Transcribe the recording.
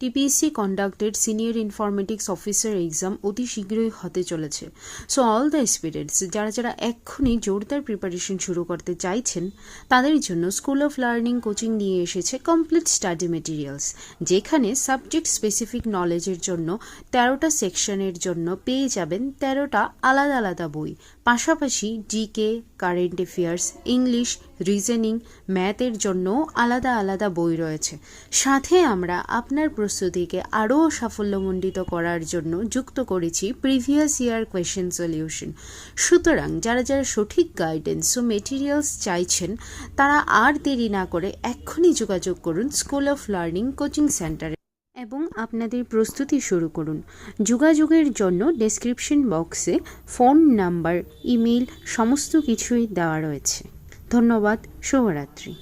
কেপিএসসি conducted senior informatics officer exam অতি শীঘ্রই হতে চলেছে। সো অল দ্য এসপিরেন্টস যারা এক্ষুনি জোরদার প্রিপারেশন শুরু করতে চাইছেন তাদের জন্য স্কুল অফ লার্নিং কোচিং নিয়ে এসেছে কমপ্লিট স্টাডি মেটেরিয়ালস, যেখানে সাবজেক্ট স্পেসিফিক নলেজের জন্য 13টা সেকশনের জন্য পেয়ে যাবেন 13টা আলাদা আলাদা বই। পাশাপাশি GK, current affairs, English, reasoning, ম্যাথের জন্য আলাদা আলাদা বই রয়েছে। সাথে আমরা আপনার প্রস্তুতিকে আরও সাফল্যমণ্ডিত করার জন্য যুক্ত করেছি প্রিভিয়াস ইয়ার কোয়েশ্চেন সলিউশন। সুতরাং যারা সঠিক গাইডেন্স ও মেটেরিয়ালস চাইছেন তারা আর দেরি না করে এক্ষুনি যোগাযোগ করুন স্কুল অফ লার্নিং কোচিং সেন্টারে এবং আপনাদের প্রস্তুতি শুরু করুন। যোগাযোগের জন্য ডেসক্রিপশন বক্সে ফোন নাম্বার, ইমেল সমস্ত কিছুই দেওয়া রয়েছে। ধন্যবাদ। শুভরাত্রি।